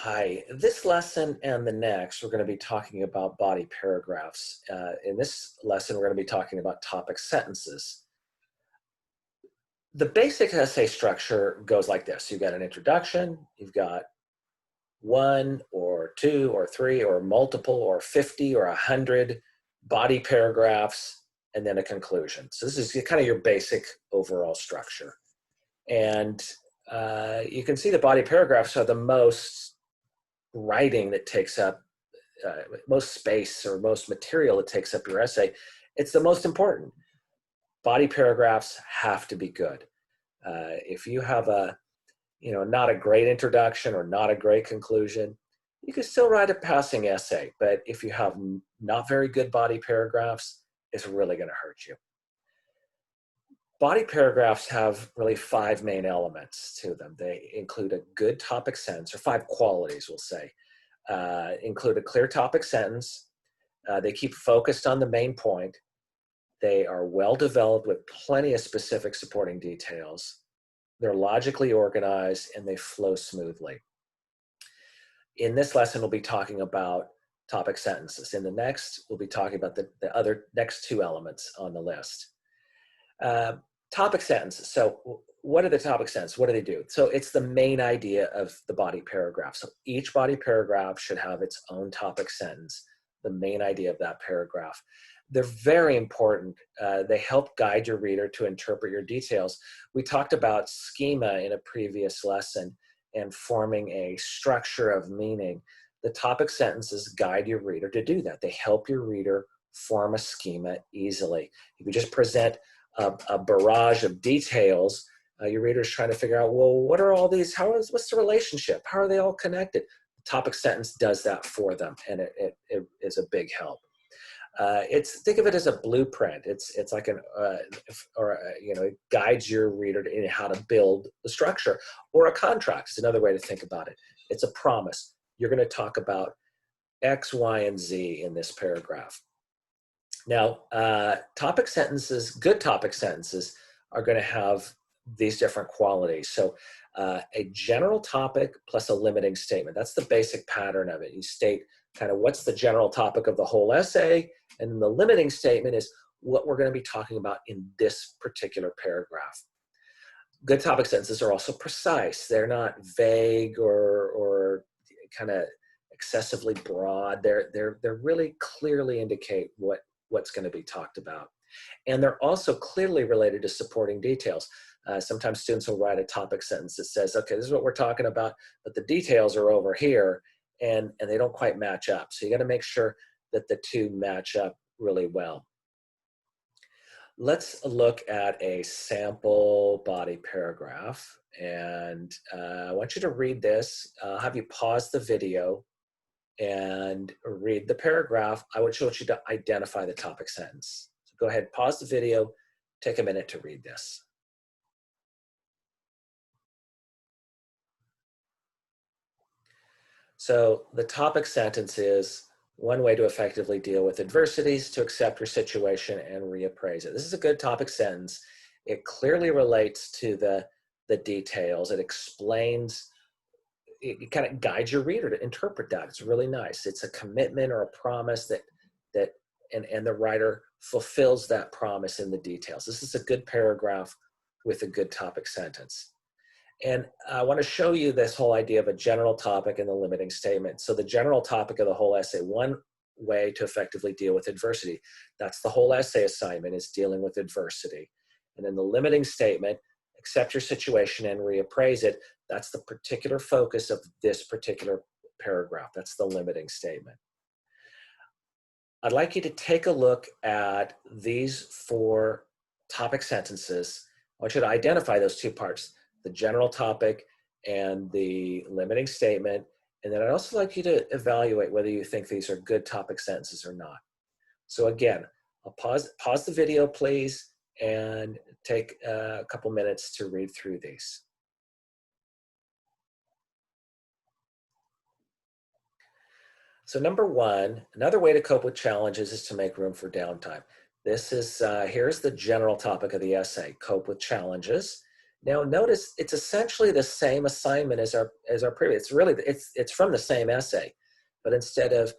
Hi, this lesson and the next, we're going to be talking about body paragraphs. In this lesson, we're going to be talking about topic sentences. The basic essay structure goes like this. You've got an introduction, you've got one or two or three or multiple or 50 or 100 body paragraphs, and then a conclusion. So this is kind of your basic overall structure. And you can see the body paragraphs are the most writing that takes up most space or most material that takes up your essay. It's the most important. Body paragraphs have to be good. If you have not a great introduction or not a great conclusion, you can still write a passing essay. But if you have not very good body paragraphs, it's really going to hurt you. Body paragraphs have really five main elements to them. They include a good topic sentence, or five qualities, we'll say. Include a clear topic sentence. They keep focused on the main point. They are well developed with plenty of specific supporting details. They're logically organized and they flow smoothly. In this lesson, we'll be talking about topic sentences. In the next, we'll be talking about the other next two elements on the list. Topic sentences. So what are the topic sentences? What do they do? So it's the main idea of the body paragraph. So each body paragraph should have its own topic sentence, the main idea of that paragraph. They're very important. They help guide your reader to interpret your details. We talked about schema in a previous lesson and forming a structure of meaning. The topic sentences guide your reader to do that. They help your reader form a schema easily. If you just present a barrage of details, your reader is trying to figure out, well, what are all these, what's the relationship? How are they all connected? The topic sentence does that for them, and it is a big help. Think of it as a blueprint. It's like it guides your reader in how to build the structure, or a contract is another way to think about it. It's a promise. You're going to talk about X, Y, and Z in this paragraph. Now, topic sentences, good topic sentences, are going to have these different qualities. So a general topic plus a limiting statement. That's the basic pattern of it. You state kind of what's the general topic of the whole essay, and then the limiting statement is what we're going to be talking about in this particular paragraph. Good topic sentences are also precise. They're not vague or kind of excessively broad. They're really clearly indicate what's going to be talked about. And they're also clearly related to supporting details. Sometimes students will write a topic sentence that says, okay, this is what we're talking about, but the details are over here, and they don't quite match up. So you got to make sure that the two match up really well. Let's look at a sample body paragraph, and I want you to read this. I'll have you pause the video and read the paragraph. I want you to identify the topic sentence. So go ahead, pause the video, take a minute to read this. So the topic sentence is, one way to effectively deal with adversities, to accept your situation and reappraise it. This is a good topic sentence. It clearly relates to the details. It explains, it kind of guides your reader to interpret that. It's really nice. It's a commitment or a promise and the writer fulfills that promise in the details. This is a good paragraph with a good topic sentence. And I want to show you this whole idea of a general topic and the limiting statement. So the general topic of the whole essay, one way to effectively deal with adversity. That's the whole essay assignment, is dealing with adversity. And then the limiting statement, accept your situation and reappraise it. That's the particular focus of this particular paragraph. That's the limiting statement. I'd like you to take a look at these four topic sentences. I want you to identify those two parts, the general topic and the limiting statement. And then I'd also like you to evaluate whether you think these are good topic sentences or not. So again, I'll pause the video, please, and take a couple minutes to read through these. So number one, another way to cope with challenges is to make room for downtime. This is, here's the general topic of the essay, cope with challenges. Now notice it's essentially the same assignment as our previous. It's from the same essay, but instead of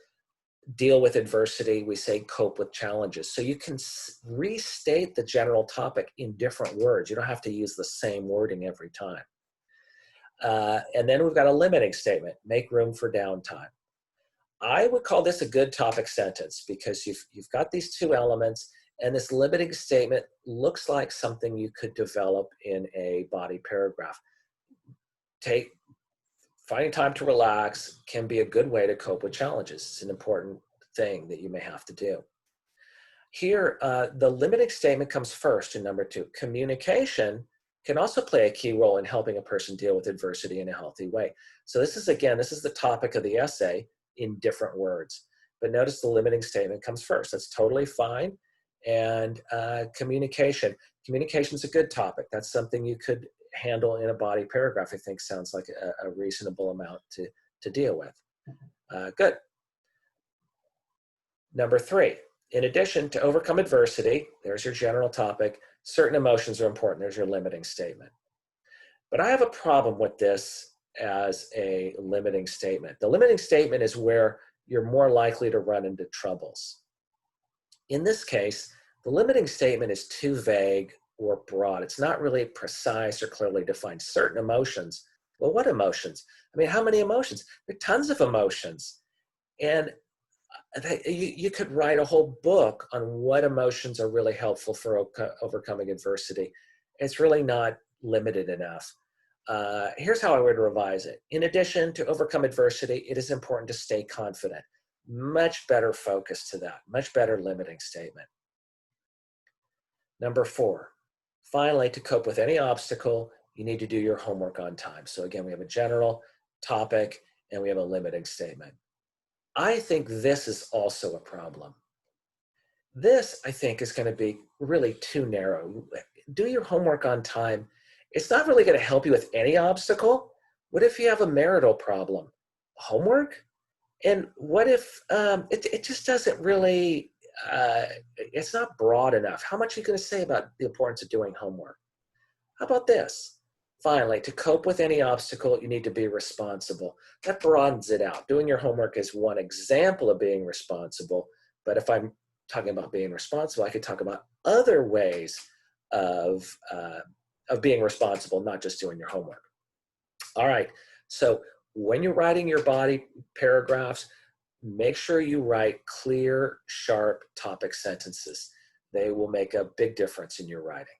deal with adversity, we say cope with challenges. So you can restate the general topic in different words. You don't have to use the same wording every time. And then we've got a limiting statement, make room for downtime. I would call this a good topic sentence because you've got these two elements, and this limiting statement looks like something you could develop in a body paragraph. Finding time to relax can be a good way to cope with challenges. It's an important thing that you may have to do. Here, the limiting statement comes first in number 2. Communication can also play a key role in helping a person deal with adversity in a healthy way. So this is the topic of the essay in different words. But notice the limiting statement comes first. That's totally fine. And communication. Communication is a good topic. That's something you could handle in a body paragraph. I think sounds like a reasonable amount to deal with. Good. Number 3, in addition to overcome adversity, there's your general topic, certain emotions are important. There's your limiting statement. But I have a problem with this as a limiting statement. The limiting statement is where you're more likely to run into troubles. In this case, the limiting statement is too vague or broad. It's not really precise or clearly defined. Certain emotions. Well, what emotions? I mean, how many emotions? There are tons of emotions. And you could write a whole book on what emotions are really helpful for overcoming adversity. It's really not limited enough. Here's how I would revise it. In addition to overcome adversity, it is important to stay confident. Much better focus to that, much better limiting statement. Number 4, finally, to cope with any obstacle, you need to do your homework on time. So again, we have a general topic and we have a limiting statement. I think this is also a problem. This, I think, is going to be really too narrow. Do your homework on time. It's not really going to help you with any obstacle. What if you have a marital problem? Homework? And what if it just doesn't really, it's not broad enough. How much are you going to say about the importance of doing homework? How about this? Finally, to cope with any obstacle, you need to be responsible. That broadens it out. Doing your homework is one example of being responsible, but if I'm talking about being responsible, I could talk about other ways of being responsible, not just doing your homework. All right, so when you're writing your body paragraphs, make sure you write clear, sharp topic sentences. They will make a big difference in your writing.